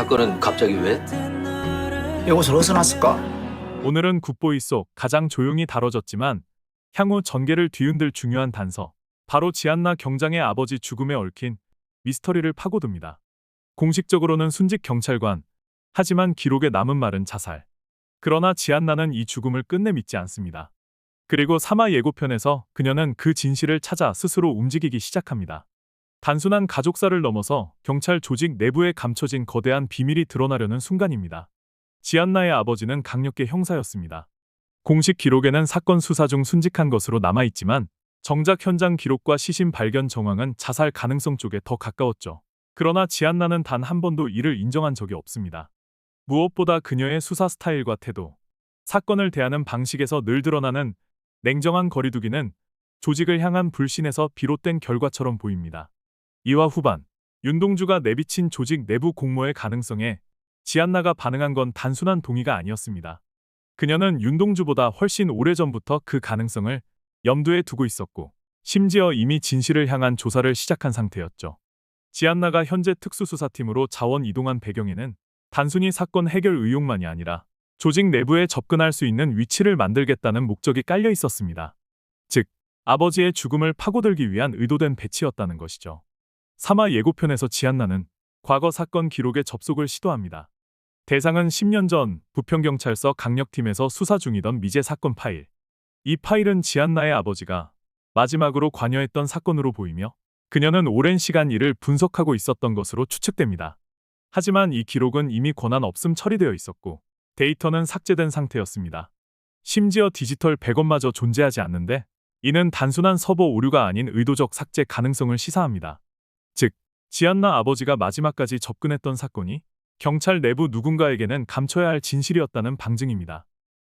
사건은 갑자기 왜? 이곳을 어디서 났을까? 오늘은 굿보이 속 가장 조용히 다뤄졌지만 향후 전개를 뒤흔들 중요한 단서, 바로 지안나 경장의 아버지 죽음에 얽힌 미스터리를 파고듭니다. 공식적으로는 순직 경찰관, 하지만 기록에 남은 말은 자살. 그러나 지안나는 이 죽음을 끝내 믿지 않습니다. 그리고 사마 예고편에서 그녀는 그 진실을 찾아 스스로 움직이기 시작합니다. 단순한 가족사를 넘어서 경찰 조직 내부에 감춰진 거대한 비밀이 드러나려는 순간입니다. 지안나의 아버지는 강력계 형사였습니다. 공식 기록에는 사건 수사 중 순직한 것으로 남아있지만 정작 현장 기록과 시신 발견 정황은 자살 가능성 쪽에 더 가까웠죠. 그러나 지안나는 단 한 번도 이를 인정한 적이 없습니다. 무엇보다 그녀의 수사 스타일과 태도, 사건을 대하는 방식에서 늘 드러나는 냉정한 거리두기는 조직을 향한 불신에서 비롯된 결과처럼 보입니다. 이화 후반, 윤동주가 내비친 조직 내부 공모의 가능성에 지안나가 반응한 건 단순한 동의가 아니었습니다. 그녀는 윤동주보다 훨씬 오래전부터 그 가능성을 염두에 두고 있었고, 심지어 이미 진실을 향한 조사를 시작한 상태였죠. 지안나가 현재 특수수사팀으로 자원 이동한 배경에는 단순히 사건 해결 의욕만이 아니라 조직 내부에 접근할 수 있는 위치를 만들겠다는 목적이 깔려 있었습니다. 즉, 아버지의 죽음을 파고들기 위한 의도된 배치였다는 것이죠. 사마 예고편에서 지안나는 과거 사건 기록에 접속을 시도합니다. 대상은 10년 전 부평경찰서 강력팀에서 수사 중이던 미제 사건 파일. 이 파일은 지안나의 아버지가 마지막으로 관여했던 사건으로 보이며 그녀는 오랜 시간 이를 분석하고 있었던 것으로 추측됩니다. 하지만 이 기록은 이미 권한 없음 처리되어 있었고 데이터는 삭제된 상태였습니다. 심지어 디지털 백업마저 존재하지 않는데 이는 단순한 서버 오류가 아닌 의도적 삭제 가능성을 시사합니다. 즉, 지안나 아버지가 마지막까지 접근했던 사건이 경찰 내부 누군가에게는 감춰야 할 진실이었다는 방증입니다.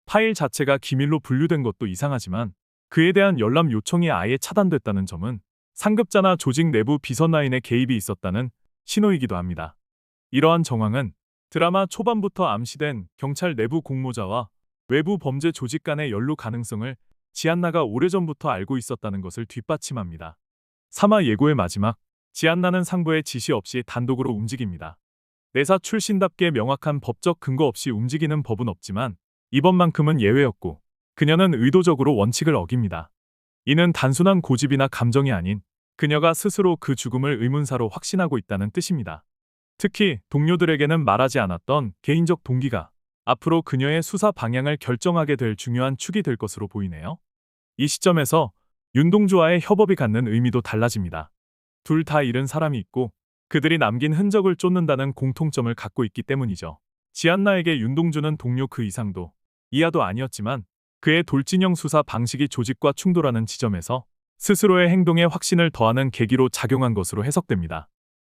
파일 자체가 기밀로 분류된 것도 이상하지만 그에 대한 열람 요청이 아예 차단됐다는 점은 상급자나 조직 내부 비선 라인의 개입이 있었다는 신호이기도 합니다. 이러한 정황은 드라마 초반부터 암시된 경찰 내부 공모자와 외부 범죄 조직 간의 연루 가능성을 지안나가 오래전부터 알고 있었다는 것을 뒷받침합니다. 사마 예고의 마지막, 지안나는 상부의 지시 없이 단독으로 움직입니다. 내사 출신답게 명확한 법적 근거 없이 움직이는 법은 없지만 이번만큼은 예외였고 그녀는 의도적으로 원칙을 어깁니다. 이는 단순한 고집이나 감정이 아닌 그녀가 스스로 그 죽음을 의문사로 확신하고 있다는 뜻입니다. 특히 동료들에게는 말하지 않았던 개인적 동기가 앞으로 그녀의 수사 방향을 결정하게 될 중요한 축이 될 것으로 보이네요. 이 시점에서 윤동주와의 협업이 갖는 의미도 달라집니다. 둘 다 잃은 사람이 있고 그들이 남긴 흔적을 쫓는다는 공통점을 갖고 있기 때문이죠. 지안나에게 윤동주는 동료 그 이상도 이하도 아니었지만 그의 돌진형 수사 방식이 조직과 충돌하는 지점에서 스스로의 행동에 확신을 더하는 계기로 작용한 것으로 해석됩니다.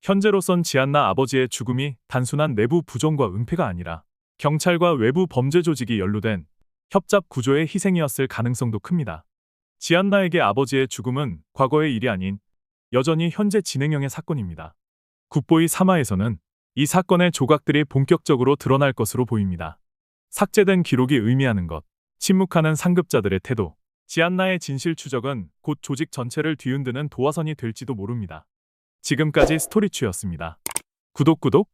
현재로선 지안나 아버지의 죽음이 단순한 내부 부정과 은폐가 아니라 경찰과 외부 범죄 조직이 연루된 협잡 구조의 희생이었을 가능성도 큽니다. 지안나에게 아버지의 죽음은 과거의 일이 아닌 여전히 현재 진행형의 사건입니다. 굿보이 3화에서는 이 사건의 조각들이 본격적으로 드러날 것으로 보입니다. 삭제된 기록이 의미하는 것, 침묵하는 상급자들의 태도, 지안나의 진실 추적은 곧 조직 전체를 뒤흔드는 도화선이 될지도 모릅니다. 지금까지 스토리추였습니다. 구독.